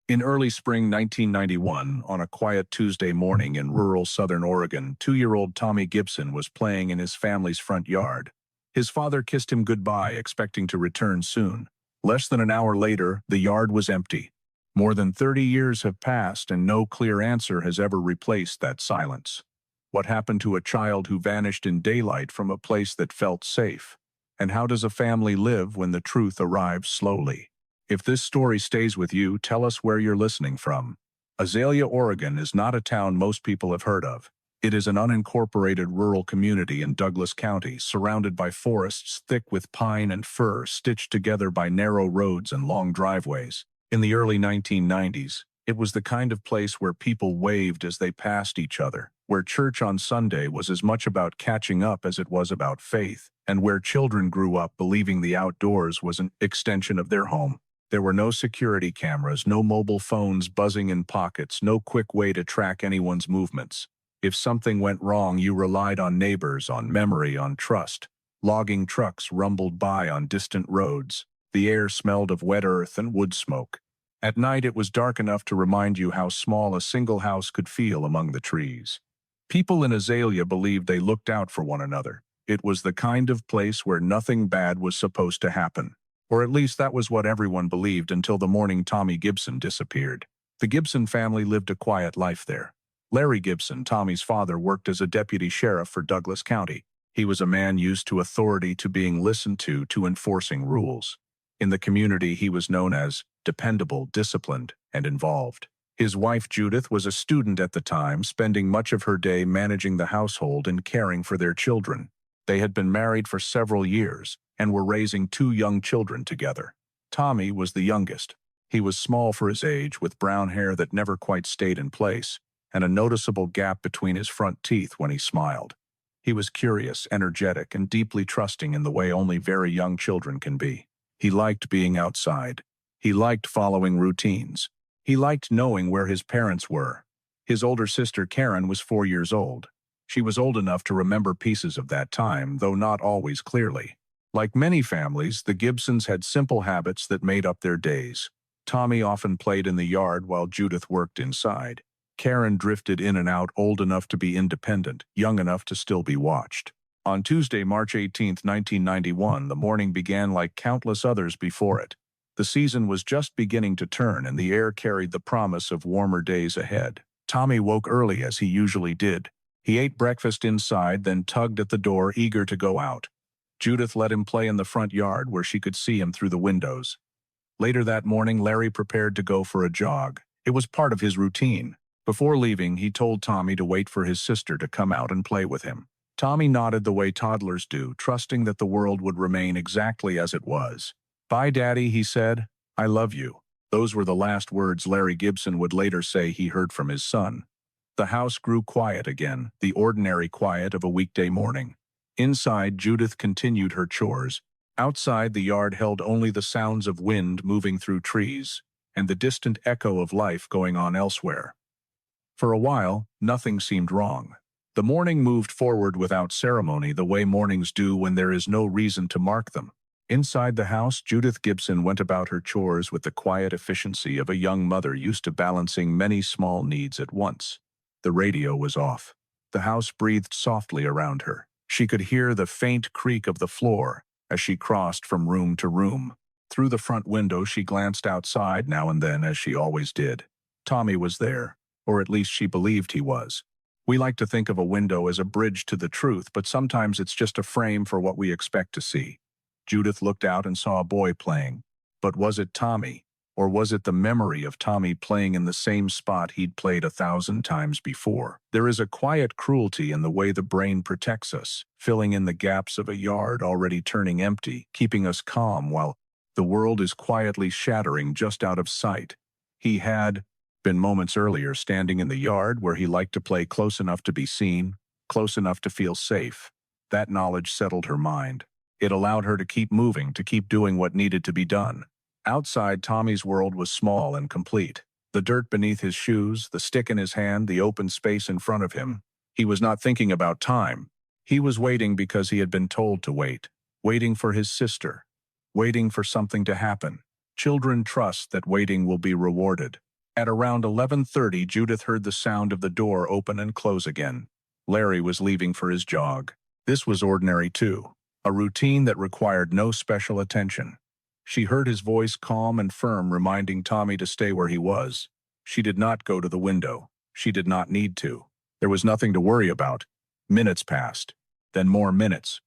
In early spring 1991, on a quiet Tuesday morning in rural southern Oregon, 2-year-old Tommy Gibson was playing in his family's front yard. His father kissed him goodbye, expecting to return soon. Less than an hour later, the yard was empty. More than 30 years have passed, and no clear answer has ever replaced that silence. What happened to a child who vanished in daylight from a place that felt safe? And how does a family live when the truth arrives slowly? If this story stays with you, tell us where you're listening from. Azalea, Oregon is not a town most people have heard of. It is an unincorporated rural community in Douglas County, surrounded by forests thick with pine and fir, stitched together by narrow roads and long driveways. In the early 1990s, it was the kind of place where people waved as they passed each other, where church on Sunday was as much about catching up as it was about faith, and where children grew up believing the outdoors was an extension of their home. There were no security cameras, no mobile phones buzzing in pockets, no quick way to track anyone's movements. If something went wrong, you relied on neighbors, on memory, on trust. Logging trucks rumbled by on distant roads. The air smelled of wet earth and wood smoke. At night, it was dark enough to remind you how small a single house could feel among the trees. People in Azalea believed they looked out for one another. It was the kind of place where nothing bad was supposed to happen. Or at least that was what everyone believed until the morning Tommy Gibson disappeared. The Gibson family lived a quiet life there. Larry Gibson, Tommy's father, worked as a deputy sheriff for Douglas County. He was a man used to authority, to being listened to enforcing rules. In the community, he was known as dependable, disciplined, and involved. His wife, Judith, was a student at the time, spending much of her day managing the household and caring for their children. They had been married for several years and were raising 2 young children together. Tommy was the youngest. He was small for his age, with brown hair that never quite stayed in place, and a noticeable gap between his front teeth when he smiled. He was curious, energetic, and deeply trusting in the way only very young children can be. He liked being outside. He liked following routines. He liked knowing where his parents were. His older sister, Karen, was 4 years old. She was old enough to remember pieces of that time, though not always clearly. Like many families, the Gibsons had simple habits that made up their days. Tommy often played in the yard while Judith worked inside. Karen drifted in and out, old enough to be independent, young enough to still be watched. On Tuesday, March 18, 1991, the morning began like countless others before it. The season was just beginning to turn, and the air carried the promise of warmer days ahead. Tommy woke early, as he usually did. He ate breakfast inside, then tugged at the door, eager to go out. Judith let him play in the front yard where she could see him through the windows. Later that morning, Larry prepared to go for a jog. It was part of his routine. Before leaving, he told Tommy to wait for his sister to come out and play with him. Tommy nodded the way toddlers do, trusting that the world would remain exactly as it was. "Bye, Daddy," he said. "I love you." Those were the last words Larry Gibson would later say he heard from his son. The house grew quiet again, the ordinary quiet of a weekday morning. Inside, Judith continued her chores. Outside, the yard held only the sounds of wind moving through trees and the distant echo of life going on elsewhere. For a while, nothing seemed wrong. The morning moved forward without ceremony, the way mornings do when there is no reason to mark them. Inside the house, Judith Gibson went about her chores with the quiet efficiency of a young mother used to balancing many small needs at once. The radio was off. The house breathed softly around her. She could hear the faint creak of the floor as she crossed from room to room. Through the front window, she glanced outside now and then, as she always did. Tommy was there, or at least she believed he was. We like to think of a window as a bridge to the truth, but sometimes it's just a frame for what we expect to see. Judith looked out and saw a boy playing. But was it Tommy? Or was it the memory of Tommy playing in the same spot he'd played 1,000 times before? There is a quiet cruelty in the way the brain protects us, filling in the gaps of a yard already turning empty, keeping us calm while the world is quietly shattering just out of sight. He had been moments earlier standing in the yard where he liked to play, close enough to be seen, close enough to feel safe. That knowledge settled her mind. It allowed her to keep moving, to keep doing what needed to be done. Outside, Tommy's world was small and complete. The dirt beneath his shoes, the stick in his hand, the open space in front of him. He was not thinking about time. He was waiting because he had been told to wait. Waiting for his sister. Waiting for something to happen. Children trust that waiting will be rewarded. At around 11:30, Judith heard the sound of the door open and close again. Larry was leaving for his jog. This was ordinary too, a routine that required no special attention. She heard his voice calm and firm, reminding Tommy to stay where he was. She did not go to the window. She did not need to. There was nothing to worry about. Minutes passed. Then more minutes.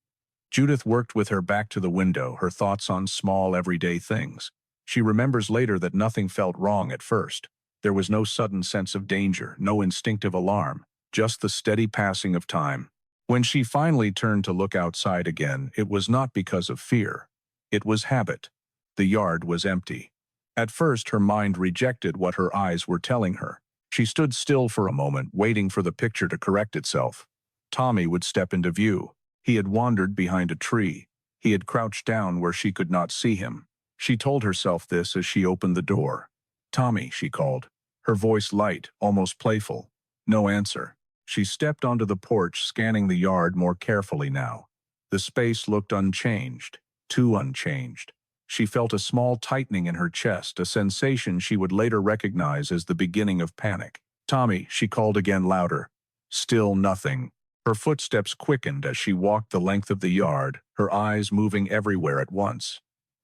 Judith worked with her back to the window, her thoughts on small, everyday things. She remembers later that nothing felt wrong at first. There was no sudden sense of danger, no instinctive alarm, just the steady passing of time. When she finally turned to look outside again, it was not because of fear. It was habit. The yard was empty. At first, her mind rejected what her eyes were telling her. She stood still for a moment, waiting for the picture to correct itself. Tommy would step into view. He had wandered behind a tree. He had crouched down where she could not see him. She told herself this as she opened the door. "Tommy," she called, her voice light, almost playful. No answer. She stepped onto the porch, scanning the yard more carefully now. The space looked unchanged, too unchanged. She felt a small tightening in her chest, a sensation she would later recognize as the beginning of panic. "Tommy," she called again louder. Still nothing. Her footsteps quickened as she walked the length of the yard, her eyes moving everywhere at once.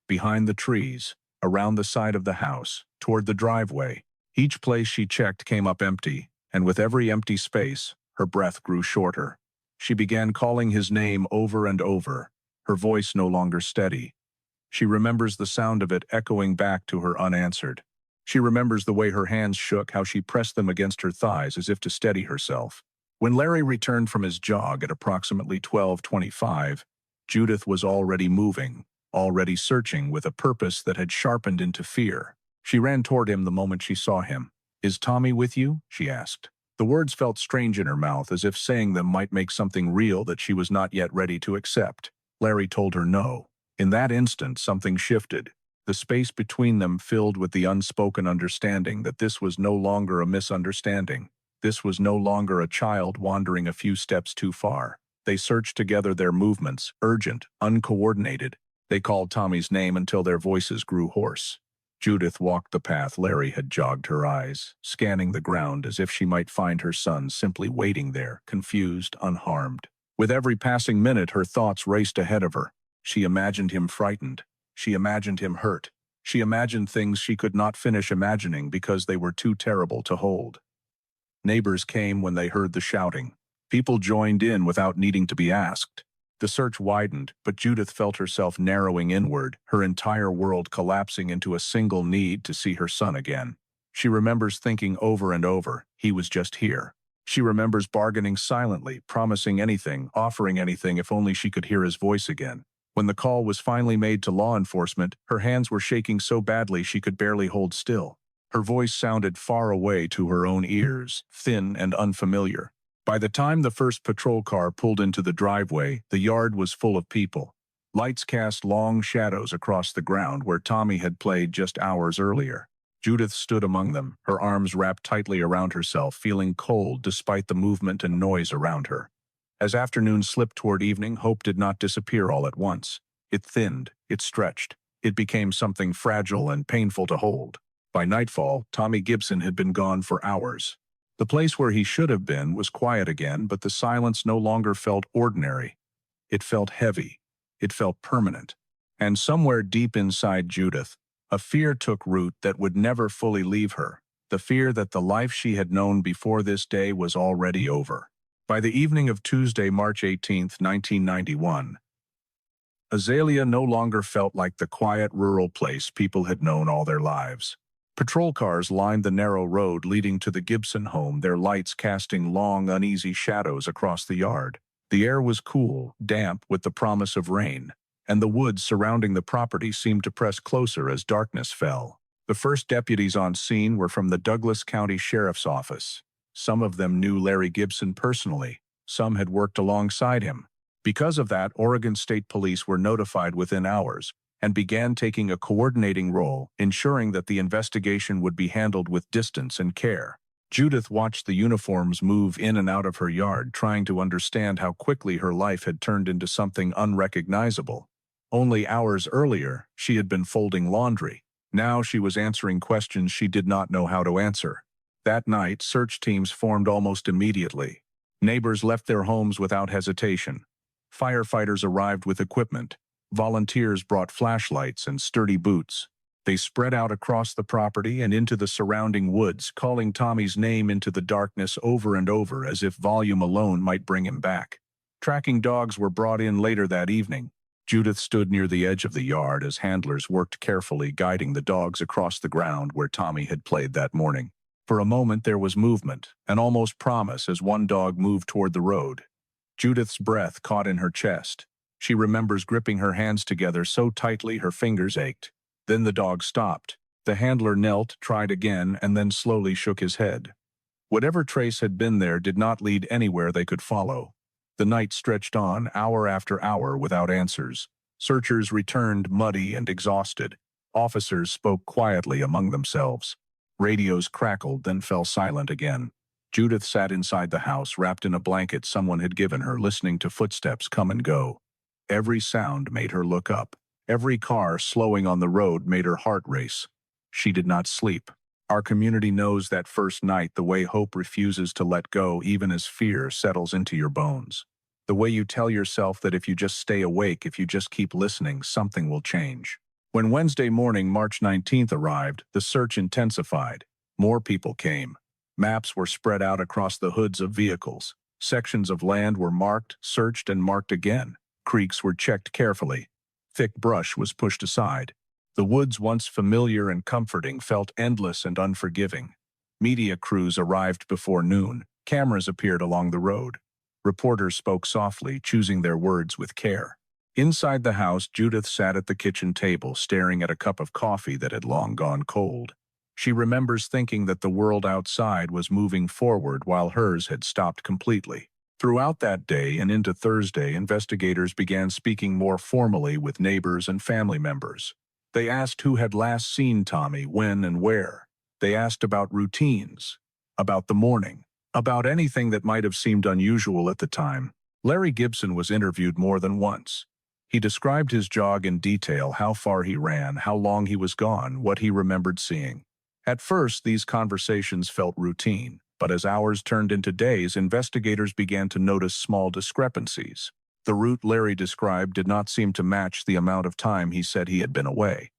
Behind the trees, around the side of the house, toward the driveway. Each place she checked came up empty, and with every empty space, her breath grew shorter. She began calling his name over and over, her voice no longer steady. She remembers the sound of it echoing back to her unanswered. She remembers the way her hands shook, how she pressed them against her thighs as if to steady herself. When Larry returned from his jog at approximately 12:25, Judith was already moving, already searching with a purpose that had sharpened into fear. She ran toward him the moment she saw him. "Is Tommy with you?" she asked. The words felt strange in her mouth, as if saying them might make something real that she was not yet ready to accept. Larry told her no. In that instant, something shifted. The space between them filled with the unspoken understanding that this was no longer a misunderstanding. This was no longer a child wandering a few steps too far. They searched together, their movements, urgent, uncoordinated. They called Tommy's name until their voices grew hoarse. Judith walked the path Larry had jogged, her eyes, scanning the ground as if she might find her son simply waiting there, confused, unharmed. With every passing minute, her thoughts raced ahead of her. She imagined him frightened. She imagined him hurt. She imagined things she could not finish imagining because they were too terrible to hold. Neighbors came when they heard the shouting. People joined in without needing to be asked. The search widened, but Judith felt herself narrowing inward, her entire world collapsing into a single need to see her son again. She remembers thinking over and over, he was just here. She remembers bargaining silently, promising anything, offering anything if only she could hear his voice again. When the call was finally made to law enforcement, her hands were shaking so badly she could barely hold still. Her voice sounded far away to her own ears, thin and unfamiliar. By the time the first patrol car pulled into the driveway, the yard was full of people. Lights cast long shadows across the ground where Tommy had played just hours earlier. Judith stood among them, her arms wrapped tightly around herself, feeling cold despite the movement and noise around her. As afternoon slipped toward evening, hope did not disappear all at once. It thinned, it stretched. It became something fragile and painful to hold. By nightfall, Tommy Gibson had been gone for hours. The place where he should have been was quiet again, but the silence no longer felt ordinary. It felt heavy. It felt permanent. And somewhere deep inside Judith, a fear took root that would never fully leave her, the fear that the life she had known before this day was already over. By the evening of Tuesday, March 18, 1991, Azalea no longer felt like the quiet rural place people had known all their lives. Patrol cars lined the narrow road leading to the Gibson home, their lights casting long, uneasy shadows across the yard. The air was cool, damp with the promise of rain, and the woods surrounding the property seemed to press closer as darkness fell. The first deputies on scene were from the Douglas County Sheriff's Office. Some of them knew Larry Gibson personally. Some had worked alongside him. Because of that, Oregon State Police were notified within hours and began taking a coordinating role, ensuring that the investigation would be handled with distance and care. Judith watched the uniforms move in and out of her yard, trying to understand how quickly her life had turned into something unrecognizable. Only hours earlier, she had been folding laundry. Now she was answering questions she did not know how to answer. That night, search teams formed almost immediately. Neighbors left their homes without hesitation. Firefighters arrived with equipment. Volunteers brought flashlights and sturdy boots. They spread out across the property and into the surrounding woods, calling Tommy's name into the darkness over and over as if volume alone might bring him back. Tracking dogs were brought in later that evening. Judith stood near the edge of the yard as handlers worked carefully, guiding the dogs across the ground where Tommy had played that morning. For a moment there was movement, and almost promise as one dog moved toward the road. Judith's breath caught in her chest. She remembers gripping her hands together so tightly her fingers ached. Then the dog stopped. The handler knelt, tried again, and then slowly shook his head. Whatever trace had been there did not lead anywhere they could follow. The night stretched on, hour after hour, without answers. Searchers returned muddy and exhausted. Officers spoke quietly among themselves. Radios crackled, then fell silent again. Judith sat inside the house, wrapped in a blanket someone had given her, listening to footsteps come and go. Every sound made her look up. Every car slowing on the road made her heart race. She did not sleep. Our community knows that first night the way hope refuses to let go even as fear settles into your bones. The way you tell yourself that if you just stay awake, if you just keep listening, something will change. When Wednesday morning, March 19th arrived, the search intensified. More people came. Maps were spread out across the hoods of vehicles. Sections of land were marked, searched, and marked again. Creeks were checked carefully. Thick brush was pushed aside. The woods, once familiar and comforting, felt endless and unforgiving. Media crews arrived before noon. Cameras appeared along the road. Reporters spoke softly, choosing their words with care. Inside the house, Judith sat at the kitchen table, staring at a cup of coffee that had long gone cold. She remembers thinking that the world outside was moving forward while hers had stopped completely. Throughout that day and into Thursday, investigators began speaking more formally with neighbors and family members. They asked who had last seen Tommy, when and where. They asked about routines, about the morning, about anything that might have seemed unusual at the time. Larry Gibson was interviewed more than once. He described his jog in detail, how far he ran, how long he was gone, what he remembered seeing. At first, these conversations felt routine, but as hours turned into days, investigators began to notice small discrepancies. The route Larry described did not seem to match the amount of time he said he had been away.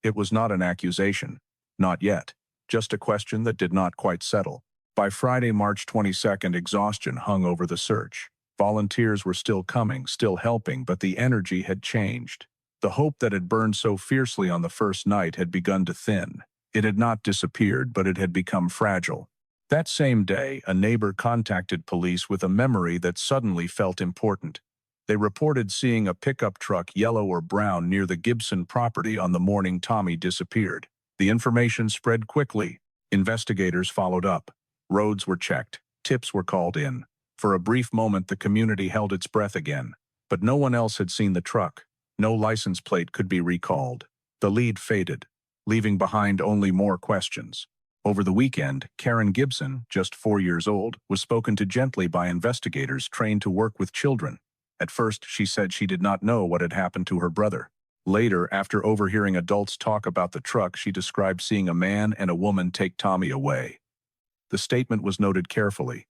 It was not an accusation. Not yet. Just a question that did not quite settle. By Friday, March 22nd, exhaustion hung over the search. Volunteers were still coming, still helping, but the energy had changed. The hope that had burned so fiercely on the first night had begun to thin. It had not disappeared, but it had become fragile. That same day, a neighbor contacted police with a memory that suddenly felt important. They reported seeing a pickup truck, yellow or brown, near the Gibson property on the morning Tommy disappeared. The information spread quickly. Investigators followed up. Roads were checked. Tips were called in. For a brief moment, the community held its breath again. But no one else had seen the truck. No license plate could be recalled. The lead faded, leaving behind only more questions. Over the weekend, Karen Gibson, just 4 years old, was spoken to gently by investigators trained to work with children. At first, she said she did not know what had happened to her brother. Later, after overhearing adults talk about the truck, she described seeing a man and a woman take Tommy away. The statement was noted carefully.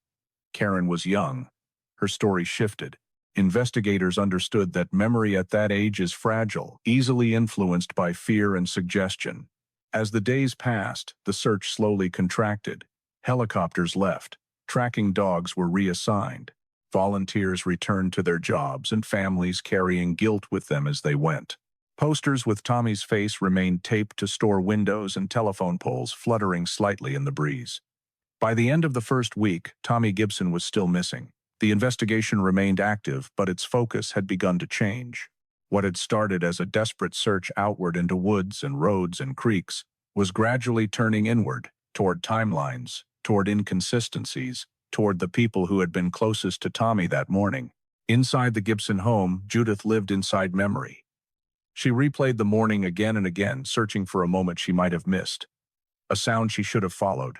Karen was young. Her story shifted. Investigators understood that memory at that age is fragile, easily influenced by fear and suggestion. As the days passed, the search slowly contracted. Helicopters left. Tracking dogs were reassigned. Volunteers returned to their jobs, and families carrying guilt with them as they went. Posters with Tommy's face remained taped to store windows and telephone poles, fluttering slightly in the breeze. By the end of the first week, Tommy Gibson was still missing. The investigation remained active, but its focus had begun to change. What had started as a desperate search outward into woods and roads and creeks was gradually turning inward, toward timelines, toward inconsistencies, toward the people who had been closest to Tommy that morning. Inside the Gibson home, Judith lived inside memory. She replayed the morning again and again, searching for a moment she might have missed. A sound she should have followed.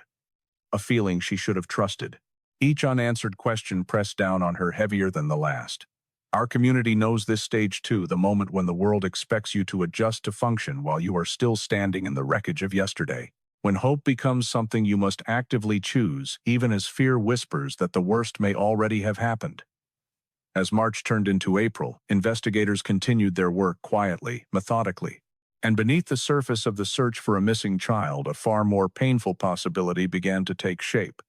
A feeling she should have trusted. Each unanswered question pressed down on her heavier than the last. Our community knows this stage too, the moment when the world expects you to adjust to function while you are still standing in the wreckage of yesterday. When hope becomes something you must actively choose, even as fear whispers that the worst may already have happened. As March turned into April, investigators continued their work quietly, methodically. And beneath the surface of the search for a missing child, a far more painful possibility began to take shape.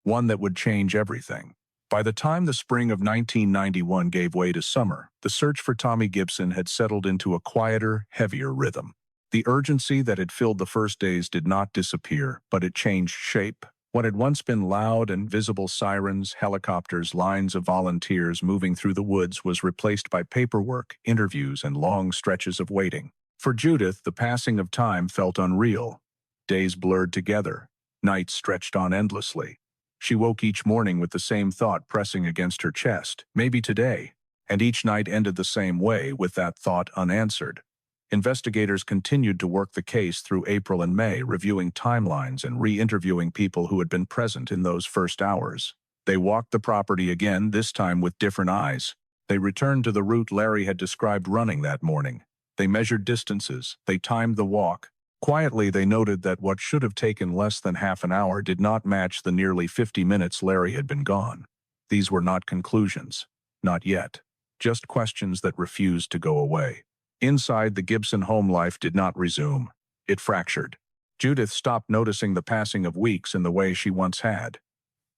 One that would change everything. By the time the spring of 1991 gave way to summer, the search for Tommy Gibson had settled into a quieter, heavier rhythm. The urgency that had filled the first days did not disappear, but it changed shape. What had once been loud and visible sirens, helicopters, lines of volunteers moving through the woods was replaced by paperwork, interviews, and long stretches of waiting. For Judith, the passing of time felt unreal. Days blurred together. Nights stretched on endlessly. She woke each morning with the same thought pressing against her chest, maybe today, and each night ended the same way, with that thought unanswered. Investigators continued to work the case through April and May, reviewing timelines and re-interviewing people who had been present in those first hours. They walked the property again, this time with different eyes. They returned to the route Larry had described running that morning. They measured distances. They timed the walk. Quietly, they noted that what should have taken less than half an hour did not match the nearly 50 minutes Larry had been gone. These were not conclusions. Not yet. Just questions that refused to go away. Inside, the Gibson home life did not resume. It fractured. Judith stopped noticing the passing of weeks in the way she once had.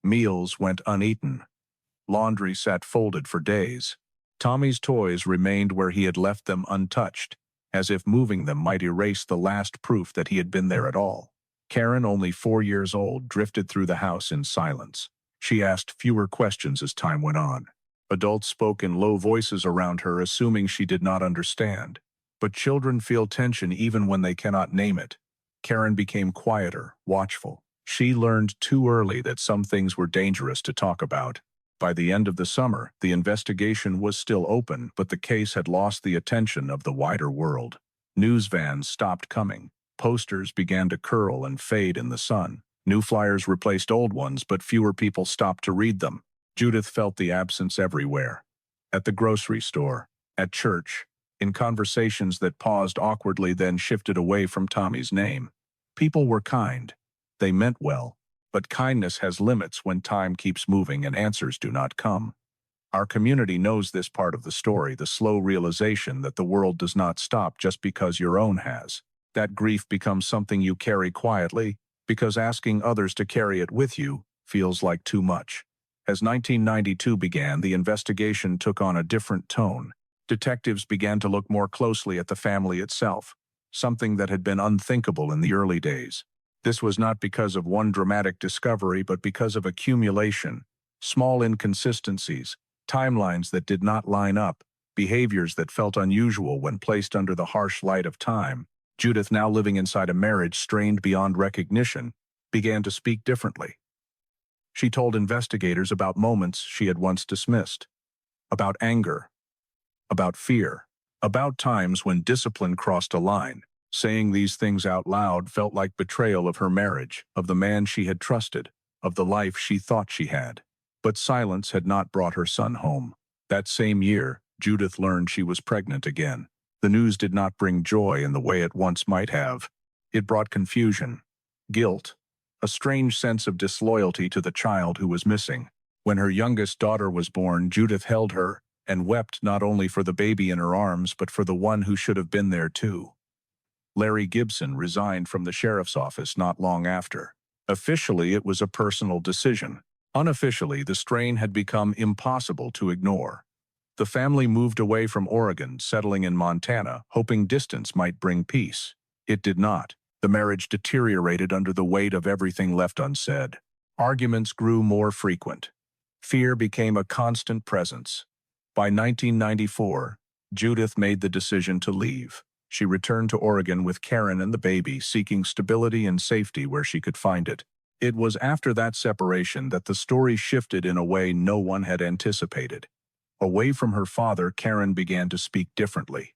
Meals went uneaten. Laundry sat folded for days. Tommy's toys remained where he had left them untouched, as if moving them might erase the last proof that he had been there at all. Karen, only 4 years old, drifted through the house in silence. She asked fewer questions as time went on. Adults spoke in low voices around her, assuming she did not understand. But children feel tension even when they cannot name it. Karen became quieter, watchful. She learned too early that some things were dangerous to talk about. By the end of the summer, the investigation was still open, but the case had lost the attention of the wider world. News vans stopped coming. Posters began to curl and fade in the sun. New flyers replaced old ones, but fewer people stopped to read them. Judith felt the absence everywhere. At the grocery store, at church, in conversations that paused awkwardly then shifted away from Tommy's name. People were kind. They meant well. But kindness has limits when time keeps moving and answers do not come. Our community knows this part of the story, the slow realization that the world does not stop just because your own has. That grief becomes something you carry quietly, because asking others to carry it with you feels like too much. As 1992 began, the investigation took on a different tone. Detectives began to look more closely at the family itself, something that had been unthinkable in the early days. This was not because of one dramatic discovery, but because of accumulation, small inconsistencies, timelines that did not line up, behaviors that felt unusual when placed under the harsh light of time. Judith, now living inside a marriage strained beyond recognition, began to speak differently. She told investigators about moments she had once dismissed, about anger, about fear, about times when discipline crossed a line. Saying these things out loud felt like betrayal of her marriage, of the man she had trusted, of the life she thought she had. But silence had not brought her son home. That same year, Judith learned she was pregnant again. The news did not bring joy in the way it once might have. It brought confusion, guilt, a strange sense of disloyalty to the child who was missing. When her youngest daughter was born, Judith held her and wept not only for the baby in her arms, but for the one who should have been there too. Larry Gibson resigned from the sheriff's office not long after. Officially, it was a personal decision. Unofficially, the strain had become impossible to ignore. The family moved away from Oregon, settling in Montana, hoping distance might bring peace. It did not. The marriage deteriorated under the weight of everything left unsaid. Arguments grew more frequent. Fear became a constant presence. By 1994, Judith made the decision to leave. She returned to Oregon with Karen and the baby, seeking stability and safety where she could find it. It was after that separation that the story shifted in a way no one had anticipated. Away from her father, Karen began to speak differently.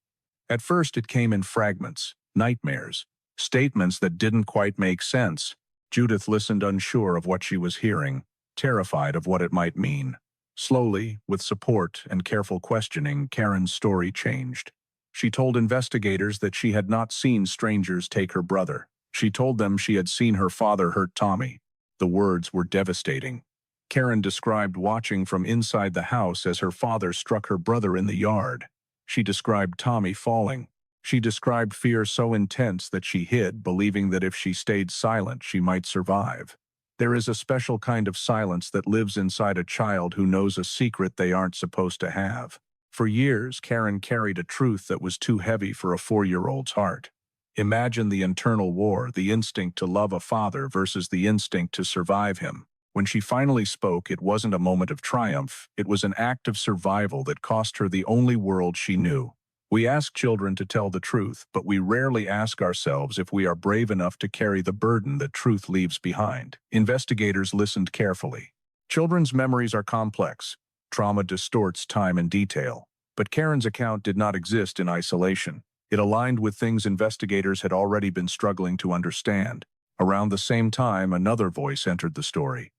At first, it came in fragments, nightmares, statements that didn't quite make sense. Judith listened unsure of what she was hearing, terrified of what it might mean. Slowly, with support and careful questioning, Karen's story changed. She told investigators that she had not seen strangers take her brother. She told them she had seen her father hurt Tommy. The words were devastating. Karen described watching from inside the house as her father struck her brother in the yard. She described Tommy falling. She described fear so intense that she hid, believing that if she stayed silent, she might survive. There is a special kind of silence that lives inside a child who knows a secret they aren't supposed to have. For years, Karen carried a truth that was too heavy for a 4-year-old's heart. Imagine the internal war, the instinct to love a father versus the instinct to survive him. When she finally spoke, it wasn't a moment of triumph, it was an act of survival that cost her the only world she knew. We ask children to tell the truth, but we rarely ask ourselves if we are brave enough to carry the burden that truth leaves behind. Investigators listened carefully. Children's memories are complex. Trauma distorts time and detail. But Karen's account did not exist in isolation. It aligned with things investigators had already been struggling to understand. Around the same time, another voice entered the story.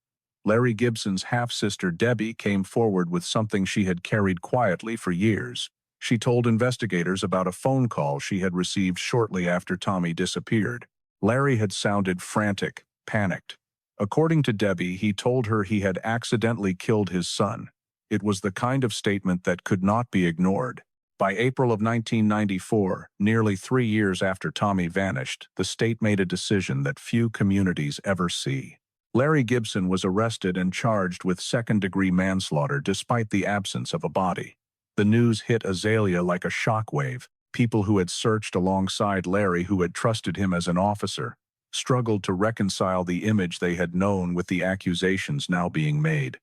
Larry Gibson's half-sister Debbie came forward with something she had carried quietly for years. She told investigators about a phone call she had received shortly after Tommy disappeared. Larry had sounded frantic, panicked. According to Debbie, he told her he had accidentally killed his son. It was the kind of statement that could not be ignored. By April of 1994, nearly 3 years after Tommy vanished, the state made a decision that few communities ever see. Larry Gibson was arrested and charged with second-degree manslaughter despite the absence of a body. The news hit Azalea like a shockwave. People who had searched alongside Larry, who had trusted him as an officer, struggled to reconcile the image they had known with the accusations now being made.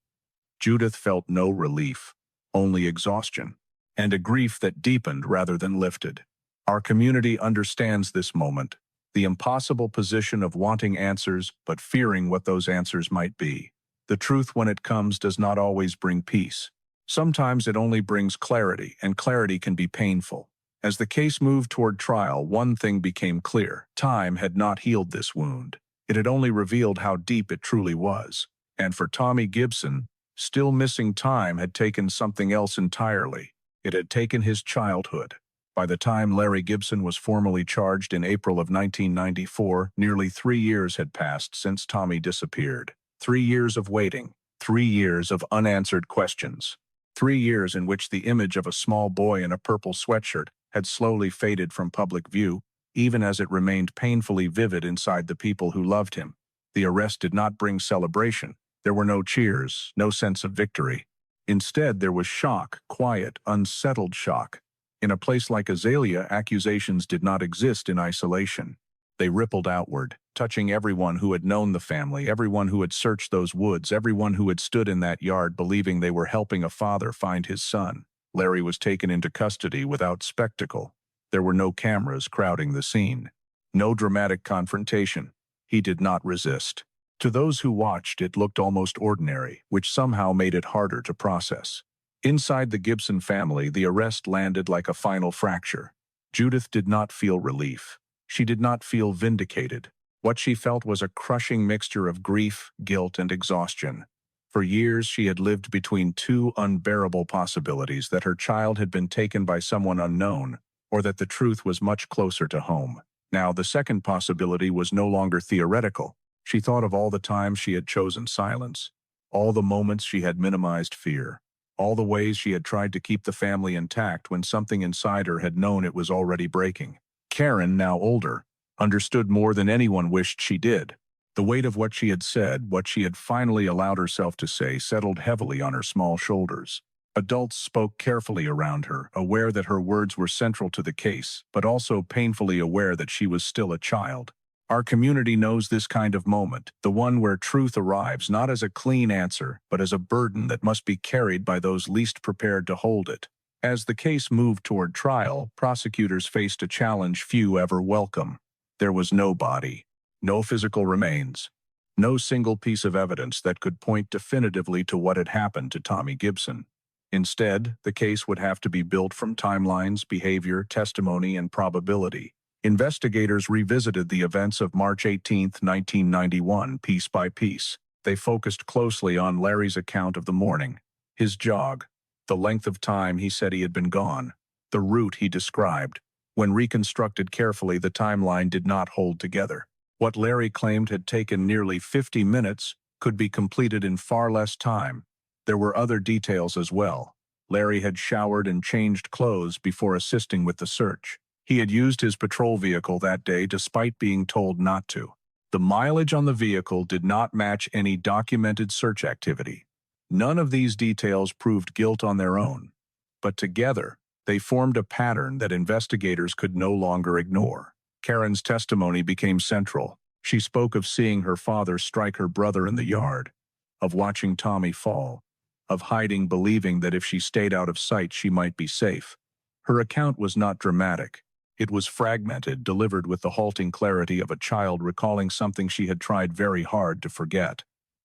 Judith felt no relief, only exhaustion, and a grief that deepened rather than lifted. Our community understands this moment, the impossible position of wanting answers but fearing what those answers might be. The truth, when it comes, does not always bring peace. Sometimes it only brings clarity, and clarity can be painful. As the case moved toward trial, one thing became clear. Time had not healed this wound. It had only revealed how deep it truly was. And for Tommy Gibson, still missing time had taken something else entirely. It had taken his childhood. By the time Larry Gibson was formally charged in April of 1994, nearly 3 years had passed since Tommy disappeared. 3 years of waiting. 3 years of unanswered questions. 3 years in which the image of a small boy in a purple sweatshirt had slowly faded from public view, even as it remained painfully vivid inside the people who loved him. The arrest did not bring celebration. There were no cheers, no sense of victory. Instead, there was shock, quiet, unsettled shock. In a place like Azalea, accusations did not exist in isolation. They rippled outward, touching everyone who had known the family, everyone who had searched those woods, everyone who had stood in that yard believing they were helping a father find his son. Larry was taken into custody without spectacle. There were no cameras crowding the scene. No dramatic confrontation. He did not resist. To those who watched, it looked almost ordinary, which somehow made it harder to process. Inside the Gibson family, the arrest landed like a final fracture. Judith did not feel relief. She did not feel vindicated. What she felt was a crushing mixture of grief, guilt, and exhaustion. For years, she had lived between two unbearable possibilities: that her child had been taken by someone unknown, or that the truth was much closer to home. Now, the second possibility was no longer theoretical. She thought of all the times she had chosen silence, all the moments she had minimized fear, all the ways she had tried to keep the family intact when something inside her had known it was already breaking. Karen, now older, understood more than anyone wished she did. The weight of what she had said, what she had finally allowed herself to say, settled heavily on her small shoulders. Adults spoke carefully around her, aware that her words were central to the case, but also painfully aware that she was still a child. Our community knows this kind of moment, the one where truth arrives not as a clean answer, but as a burden that must be carried by those least prepared to hold it. As the case moved toward trial, prosecutors faced a challenge few ever welcome. There was no body, no physical remains, no single piece of evidence that could point definitively to what had happened to Tommy Gibson. Instead, the case would have to be built from timelines, behavior, testimony, and probability. Investigators revisited the events of March 18, 1991, piece by piece. They focused closely on Larry's account of the morning. His jog, the length of time he said he had been gone, the route he described. When reconstructed carefully, the timeline did not hold together. What Larry claimed had taken nearly 50 minutes could be completed in far less time. There were other details as well. Larry had showered and changed clothes before assisting with the search. He had used his patrol vehicle that day despite being told not to. The mileage on the vehicle did not match any documented search activity. None of these details proved guilt on their own, but together, they formed a pattern that investigators could no longer ignore. Karen's testimony became central. She spoke of seeing her father strike her brother in the yard, of watching Tommy fall, of hiding, believing that if she stayed out of sight she might be safe. Her account was not dramatic. It was fragmented, delivered with the halting clarity of a child recalling something she had tried very hard to forget.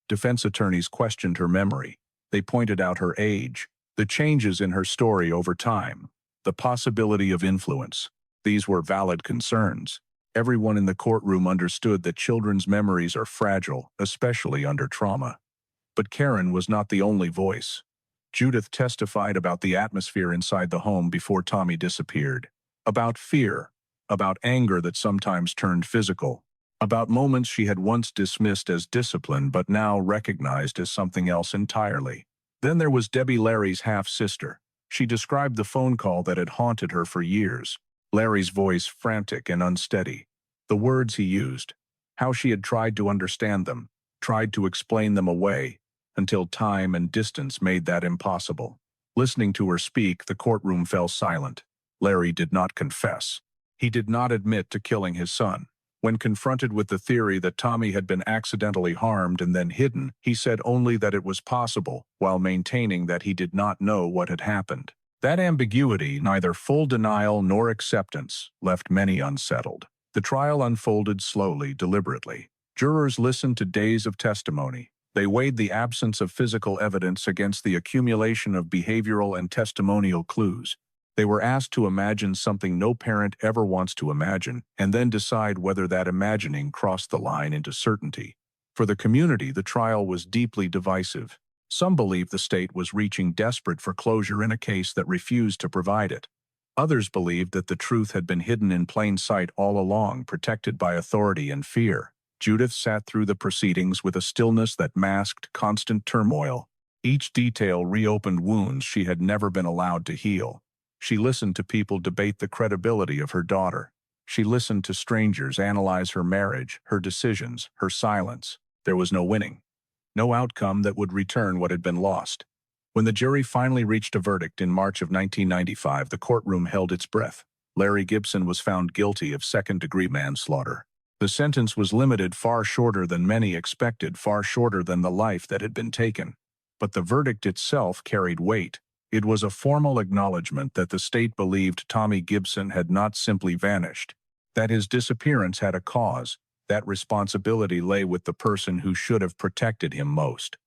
Defense attorneys questioned her memory. They pointed out her age, the changes in her story over time, the possibility of influence. These were valid concerns. Everyone in the courtroom understood that children's memories are fragile, especially under trauma. But Karen was not the only voice. Judith testified about the atmosphere inside the home before Tommy disappeared, about fear, about anger that sometimes turned physical, about moments she had once dismissed as discipline but now recognized as something else entirely. Then there was Debbie, Larry's half-sister. She described the phone call that had haunted her for years. Larry's voice frantic and unsteady. The words he used. How she had tried to understand them, tried to explain them away, until time and distance made that impossible. Listening to her speak, the courtroom fell silent. Larry did not confess. He did not admit to killing his son. When confronted with the theory that Tommy had been accidentally harmed and then hidden, he said only that it was possible, while maintaining that he did not know what had happened. That ambiguity, neither full denial nor acceptance, left many unsettled. The trial unfolded slowly, deliberately. Jurors listened to days of testimony. They weighed the absence of physical evidence against the accumulation of behavioral and testimonial clues. They were asked to imagine something no parent ever wants to imagine, and then decide whether that imagining crossed the line into certainty. For the community, the trial was deeply divisive. Some believed the state was reaching desperate for closure in a case that refused to provide it. Others believed that the truth had been hidden in plain sight all along, protected by authority and fear. Judith sat through the proceedings with a stillness that masked constant turmoil. Each detail reopened wounds she had never been allowed to heal. She listened to people debate the credibility of her daughter. She listened to strangers analyze her marriage, her decisions, her silence. There was no winning. No outcome that would return what had been lost. When the jury finally reached a verdict in March of 1995, the courtroom held its breath. Larry Gibson was found guilty of second-degree manslaughter. The sentence was limited, far shorter than many expected, far shorter than the life that had been taken. But the verdict itself carried weight. It was a formal acknowledgement that the state believed Tommy Gibson had not simply vanished, that his disappearance had a cause. That responsibility lay with the person who should have protected him most.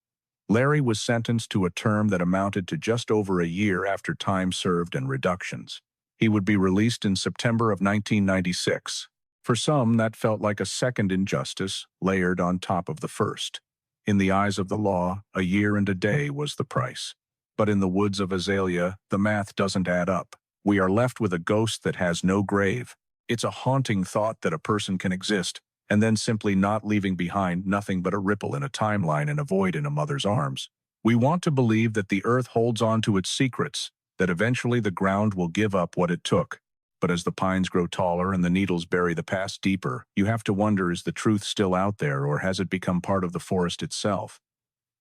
Larry was sentenced to a term that amounted to just over a year after time served and reductions. He would be released in September of 1996. For some, that felt like a second injustice layered on top of the first. In the eyes of the law, a year and a day was the price. But in the woods of Azalea, the math doesn't add up. We are left with a ghost that has no grave. It's a haunting thought that a person can exist, and then simply not leaving behind nothing but a ripple in a timeline and a void in a mother's arms. We want to believe that the earth holds on to its secrets, that eventually the ground will give up what it took. But as the pines grow taller and the needles bury the past deeper, you have to wonder, is the truth still out there, or has it become part of the forest itself?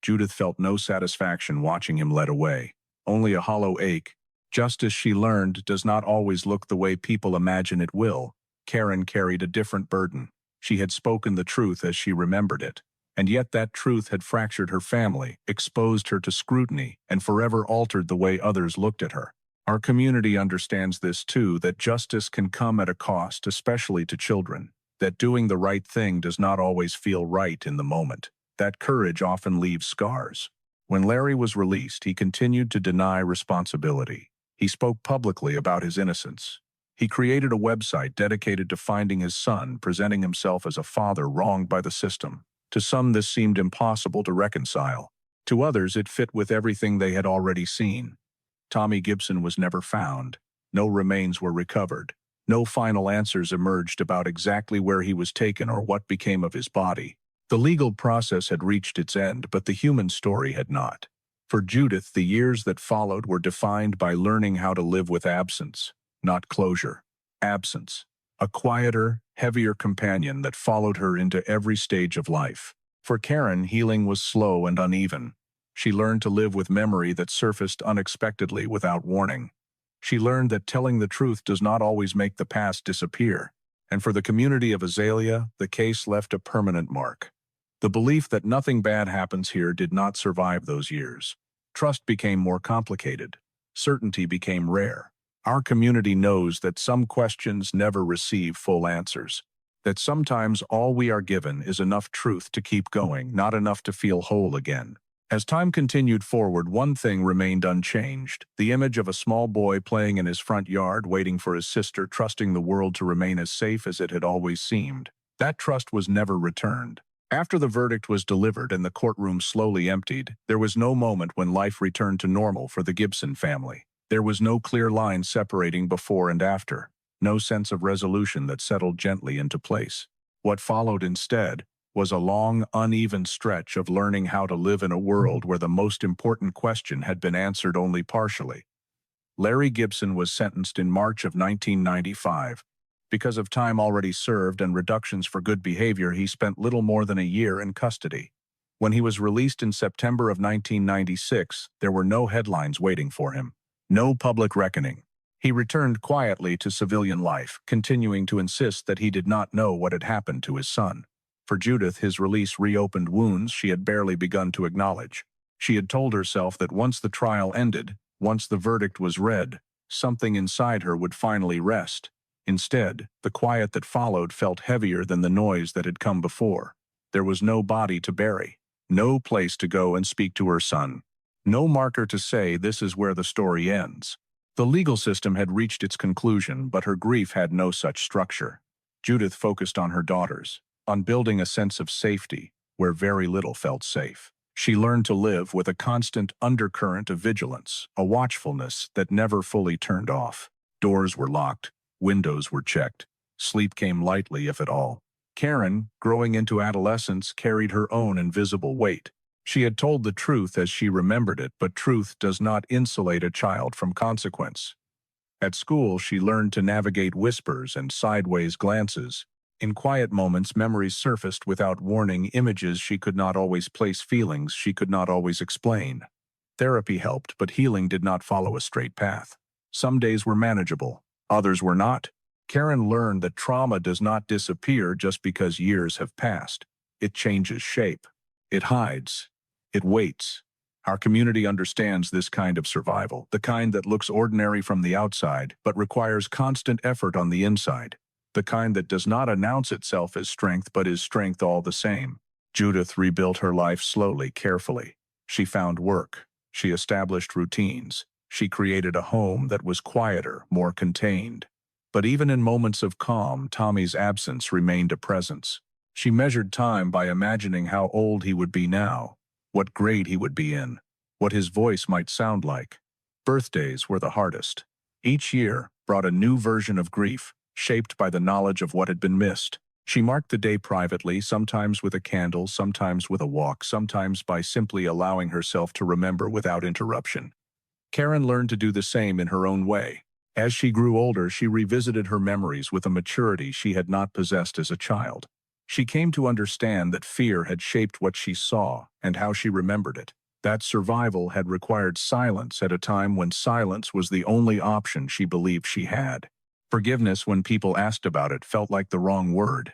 Judith felt no satisfaction watching him led away, only a hollow ache. Justice, she learned, does not always look the way people imagine it will. Karen carried a different burden. She had spoken the truth as she remembered it, and yet that truth had fractured her family, exposed her to scrutiny, and forever altered the way others looked at her. Our community understands this too, that justice can come at a cost, especially to children, that doing the right thing does not always feel right in the moment. That courage often leaves scars. When Larry was released, he continued to deny responsibility. He spoke publicly about his innocence. He created a website dedicated to finding his son, presenting himself as a father wronged by the system. To some, this seemed impossible to reconcile. To others, it fit with everything they had already seen. Tommy Gibson was never found. No remains were recovered. No final answers emerged about exactly where he was taken or what became of his body. The legal process had reached its end, but the human story had not. For Judith, the years that followed were defined by learning how to live with absence, not closure. Absence, a quieter, heavier companion that followed her into every stage of life. For Karen, healing was slow and uneven. She learned to live with memory that surfaced unexpectedly without warning. She learned that telling the truth does not always make the past disappear. And for the community of Azalea, the case left a permanent mark. The belief that nothing bad happens here did not survive those years. Trust became more complicated. Certainty became rare. Our community knows that some questions never receive full answers. That sometimes all we are given is enough truth to keep going, not enough to feel whole again. As time continued forward, one thing remained unchanged: the image of a small boy playing in his front yard, waiting for his sister, trusting the world to remain as safe as it had always seemed. That trust was never returned. After the verdict was delivered and the courtroom slowly emptied, there was no moment when life returned to normal for the Gibson family. There was no clear line separating before and after, no sense of resolution that settled gently into place. What followed instead was a long, uneven stretch of learning how to live in a world where the most important question had been answered only partially. Larry Gibson was sentenced in March of 1995. Because of time already served and reductions for good behavior, he spent little more than a year in custody. When he was released in September of 1996, there were no headlines waiting for him, no public reckoning. He returned quietly to civilian life, continuing to insist that he did not know what had happened to his son. For Judith, his release reopened wounds she had barely begun to acknowledge. She had told herself that once the trial ended, once the verdict was read, something inside her would finally rest. Instead, the quiet that followed felt heavier than the noise that had come before. There was no body to bury, no place to go and speak to her son, no marker to say this is where the story ends. The legal system had reached its conclusion, but her grief had no such structure. Judith focused on her daughters, on building a sense of safety where very little felt safe. She learned to live with a constant undercurrent of vigilance, a watchfulness that never fully turned off. Doors were locked, windows were checked, sleep came lightly if at all. Karen, growing into adolescence, carried her own invisible weight. She had told the truth as she remembered it, but truth does not insulate a child from consequence. At school, she learned to navigate whispers and sideways glances. In quiet moments, memories surfaced without warning, images she could not always place, feelings she could not always explain. Therapy helped, but healing did not follow a straight path. Some days were manageable, others were not. Karen learned that trauma does not disappear just because years have passed. It changes shape. It hides. It waits. Our community understands this kind of survival, the kind that looks ordinary from the outside, but requires constant effort on the inside. The kind that does not announce itself as strength, but is strength all the same. Judith rebuilt her life slowly, carefully. She found work. She established routines. She created a home that was quieter, more contained. But even in moments of calm, Tommy's absence remained a presence. She measured time by imagining how old he would be now, what grade he would be in, what his voice might sound like. Birthdays were the hardest. Each year brought a new version of grief, shaped by the knowledge of what had been missed. She marked the day privately, sometimes with a candle, sometimes with a walk, sometimes by simply allowing herself to remember without interruption. Karen learned to do the same in her own way. As she grew older, she revisited her memories with a maturity she had not possessed as a child. She came to understand that fear had shaped what she saw and how she remembered it. That survival had required silence at a time when silence was the only option she believed she had. Forgiveness, when people asked about it, felt like the wrong word.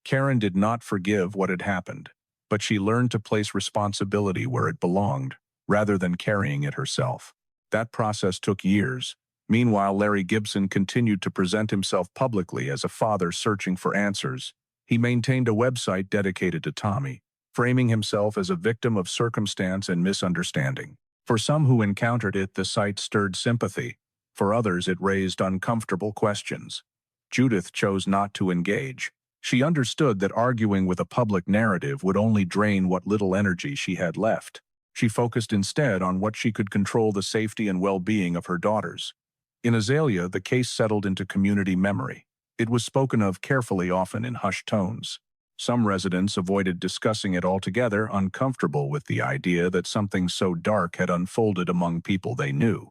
Karen did not forgive what had happened, but she learned to place responsibility where it belonged, rather than carrying it herself. That process took years. Meanwhile, Larry Gibson continued to present himself publicly as a father searching for answers. He maintained a website dedicated to Tommy, framing himself as a victim of circumstance and misunderstanding. For some who encountered it, the site stirred sympathy. For others, it raised uncomfortable questions. Judith chose not to engage. She understood that arguing with a public narrative would only drain what little energy she had left. She focused instead on what she could control: the safety and well-being of her daughters. In Azalea, the case settled into community memory. It was spoken of carefully, often in hushed tones. Some residents avoided discussing it altogether, uncomfortable with the idea that something so dark had unfolded among people they knew.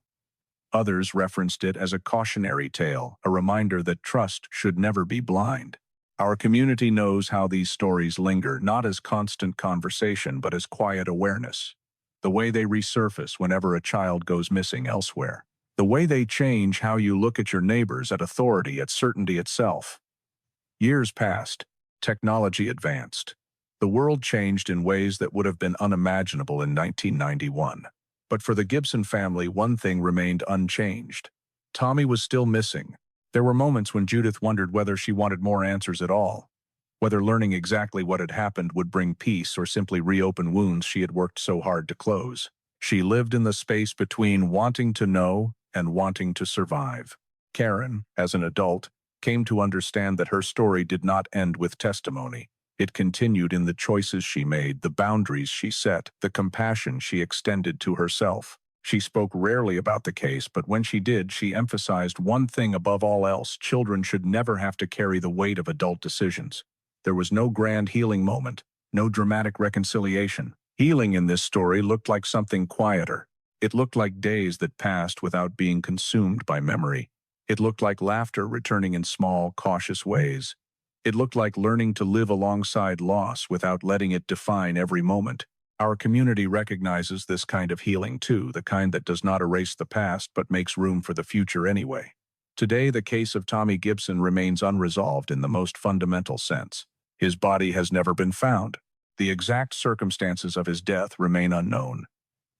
Others referenced it as a cautionary tale, a reminder that trust should never be blind. Our community knows how these stories linger, not as constant conversation, but as quiet awareness. The way they resurface whenever a child goes missing elsewhere. The way they change how you look at your neighbors, at authority, at certainty itself. Years passed. Technology advanced. The world changed in ways that would have been unimaginable in 1991. But for the Gibson family, one thing remained unchanged. Tommy was still missing. There were moments when Judith wondered whether she wanted more answers at all, whether learning exactly what had happened would bring peace or simply reopen wounds she had worked so hard to close. She lived in the space between wanting to know and wanting to survive. Karen, as an adult, came to understand that her story did not end with testimony. It continued in the choices she made, the boundaries she set, the compassion she extended to herself. She spoke rarely about the case, but when she did, she emphasized one thing above all else: children should never have to carry the weight of adult decisions. There was no grand healing moment, no dramatic reconciliation. Healing in this story looked like something quieter. It looked like days that passed without being consumed by memory. It looked like laughter returning in small, cautious ways. It looked like learning to live alongside loss without letting it define every moment. Our community recognizes this kind of healing too, the kind that does not erase the past but makes room for the future anyway. Today, the case of Tommy Gibson remains unresolved in the most fundamental sense. His body has never been found. The exact circumstances of his death remain unknown.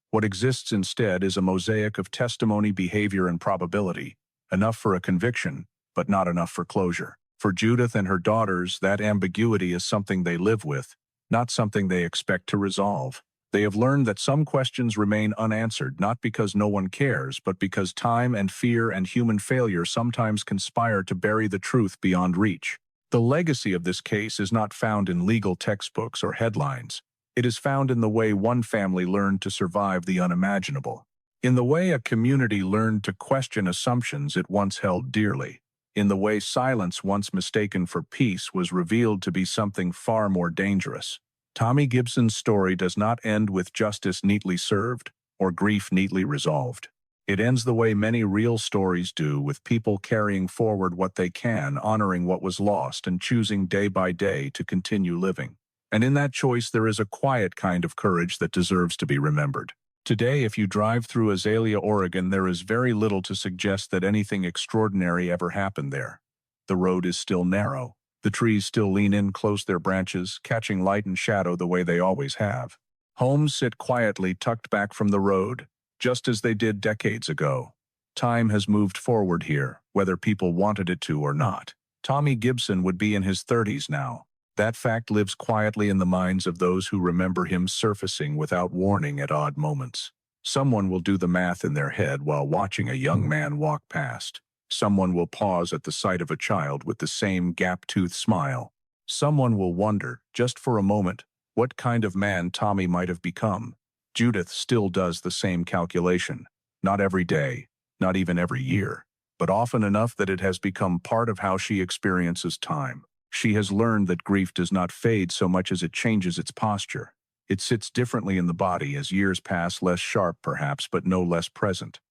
What exists instead is a mosaic of testimony, behavior, and probability, enough for a conviction, but not enough for closure. For Judith and her daughters, that ambiguity is something they live with, not something they expect to resolve. They have learned that some questions remain unanswered, not because no one cares, but because time and fear and human failure sometimes conspire to bury the truth beyond reach. The legacy of this case is not found in legal textbooks or headlines. It is found in the way one family learned to survive the unimaginable, in the way a community learned to question assumptions it once held dearly, in the way silence once mistaken for peace was revealed to be something far more dangerous. Tommy Gibson's story does not end with justice neatly served or grief neatly resolved. It ends the way many real stories do, with people carrying forward what they can, honoring what was lost, and choosing day by day to continue living. And in that choice, there is a quiet kind of courage that deserves to be remembered. Today, if you drive through Azalea, Oregon, there is very little to suggest that anything extraordinary ever happened there. The road is still narrow. The trees still lean in close their branches, catching light and shadow the way they always have. Homes sit quietly tucked back from the road, just as they did decades ago. Time has moved forward here, whether people wanted it to or not. Tommy Gibson would be in his 30s now. That fact lives quietly in the minds of those who remember him, surfacing without warning at odd moments. Someone will do the math in their head while watching a young man walk past. Someone will pause at the sight of a child with the same gap-toothed smile. Someone will wonder, just for a moment, what kind of man Tommy might have become. Judith still does the same calculation. Not every day, not even every year, but often enough that it has become part of how she experiences time. She has learned that grief does not fade so much as it changes its posture. It sits differently in the body as years pass, less sharp perhaps, but no less present.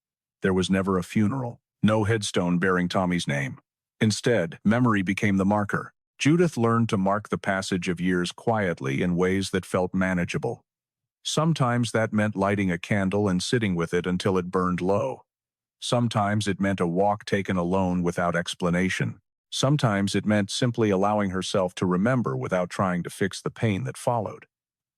There was never a funeral, no headstone bearing Tommy's name. Instead, memory became the marker. Judith learned to mark the passage of years quietly in ways that felt manageable. Sometimes that meant lighting a candle and sitting with it until it burned low. Sometimes it meant a walk taken alone without explanation. Sometimes it meant simply allowing herself to remember without trying to fix the pain that followed.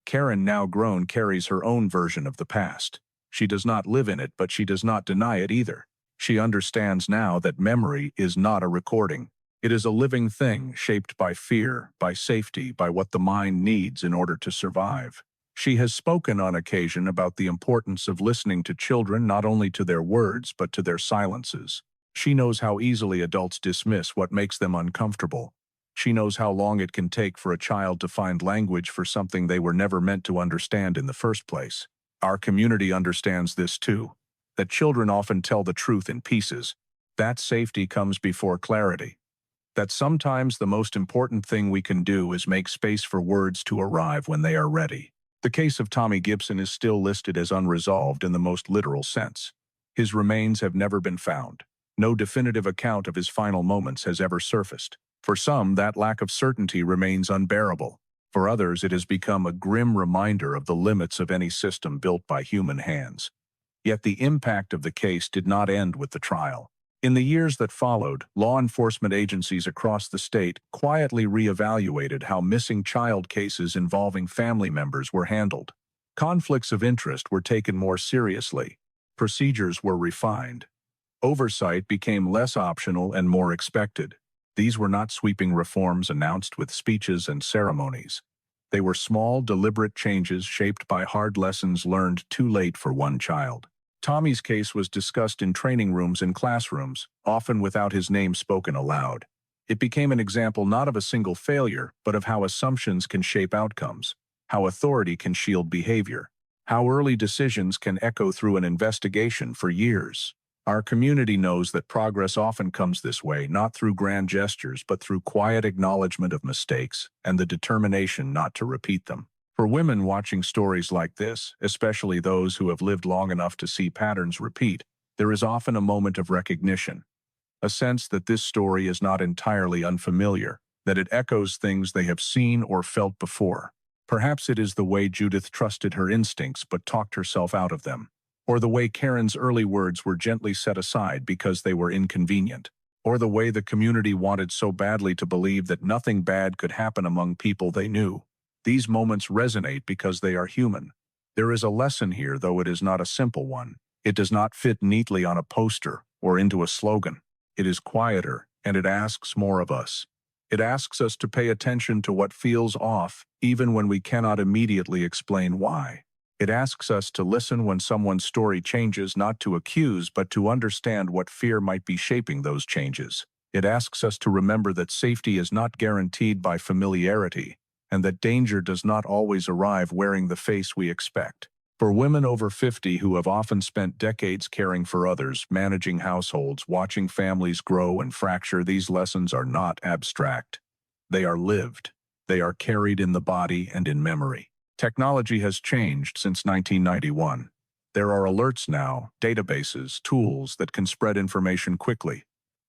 Karen, now grown, carries her own version of the past. She does not live in it, but she does not deny it either. She understands now that memory is not a recording. It is a living thing, shaped by fear, by safety, by what the mind needs in order to survive. She has spoken on occasion about the importance of listening to children, not only to their words, but to their silences. She knows how easily adults dismiss what makes them uncomfortable. She knows how long it can take for a child to find language for something they were never meant to understand in the first place. Our community understands this too, that children often tell the truth in pieces. That safety comes before clarity. That sometimes the most important thing we can do is make space for words to arrive when they are ready. The case of Tommy Gibson is still listed as unresolved in the most literal sense. His remains have never been found. No definitive account of his final moments has ever surfaced. For some, that lack of certainty remains unbearable. For others, it has become a grim reminder of the limits of any system built by human hands. Yet the impact of the case did not end with the trial. In the years that followed, law enforcement agencies across the state quietly reevaluated how missing child cases involving family members were handled. Conflicts of interest were taken more seriously. Procedures were refined. Oversight became less optional and more expected. These were not sweeping reforms announced with speeches and ceremonies. They were small, deliberate changes shaped by hard lessons learned too late for one child. Tommy's case was discussed in training rooms and classrooms, often without his name spoken aloud. It became an example not of a single failure, but of how assumptions can shape outcomes, how authority can shield behavior, how early decisions can echo through an investigation for years. Our community knows that progress often comes this way, not through grand gestures, but through quiet acknowledgement of mistakes and the determination not to repeat them. For women watching stories like this, especially those who have lived long enough to see patterns repeat, there is often a moment of recognition, a sense that this story is not entirely unfamiliar, that it echoes things they have seen or felt before. Perhaps it is the way Judith trusted her instincts but talked herself out of them, or the way Karen's early words were gently set aside because they were inconvenient, or the way the community wanted so badly to believe that nothing bad could happen among people they knew. These moments resonate because they are human. There is a lesson here, though it is not a simple one. It does not fit neatly on a poster or into a slogan. It is quieter, and it asks more of us. It asks us to pay attention to what feels off, even when we cannot immediately explain why. It asks us to listen when someone's story changes, not to accuse, but to understand what fear might be shaping those changes. It asks us to remember that safety is not guaranteed by familiarity, and that danger does not always arrive wearing the face we expect. For women over 50 who have often spent decades caring for others, managing households, watching families grow and fracture, these lessons are not abstract. They are lived. They are carried in the body and in memory. Technology has changed since 1991. There are alerts now, databases, tools that can spread information quickly.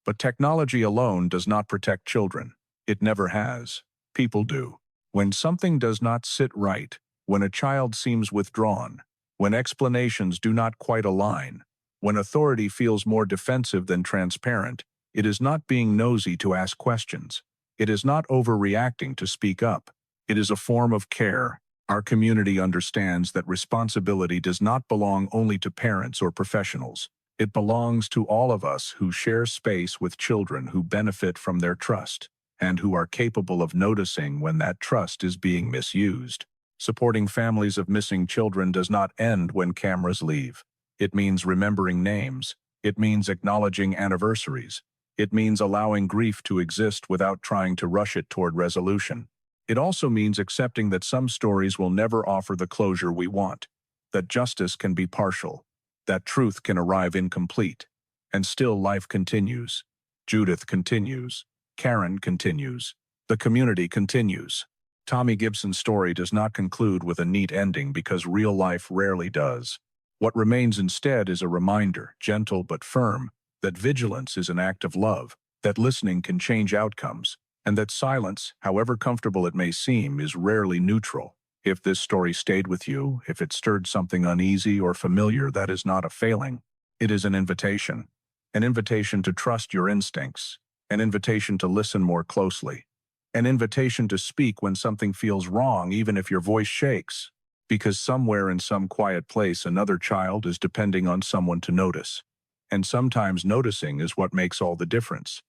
But technology alone does not protect children. It never has. People do. When something does not sit right, when a child seems withdrawn, when explanations do not quite align, when authority feels more defensive than transparent, it is not being nosy to ask questions. It is not overreacting to speak up. It is a form of care. Our community understands that responsibility does not belong only to parents or professionals. It belongs to all of us who share space with children who benefit from their trust, and who are capable of noticing when that trust is being misused. Supporting families of missing children does not end when cameras leave. It means remembering names. It means acknowledging anniversaries. It means allowing grief to exist without trying to rush it toward resolution. It also means accepting that some stories will never offer the closure we want, that justice can be partial, that truth can arrive incomplete, and still life continues. Judith continues. Karen continues. The community continues. Tommy Gibson's story does not conclude with a neat ending because real life rarely does. What remains instead is a reminder, gentle but firm, that vigilance is an act of love, that listening can change outcomes, and that silence, however comfortable it may seem, is rarely neutral. If this story stayed with you, if it stirred something uneasy or familiar, that is not a failing. It is an invitation to trust your instincts, an invitation to listen more closely, an invitation to speak when something feels wrong, even if your voice shakes, because somewhere in some quiet place another child is depending on someone to notice. And sometimes noticing is what makes all the difference.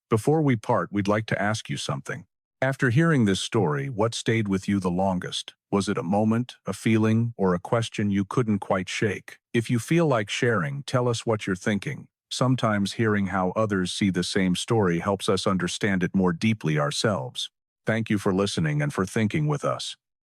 Before we part, we'd like to ask you something. After hearing this story, what stayed with you the longest? Was it a moment, a feeling, or a question you couldn't quite shake? If you feel like sharing, tell us what you're thinking. Sometimes hearing how others see the same story helps us understand it more deeply ourselves. Thank you for listening and for thinking with us.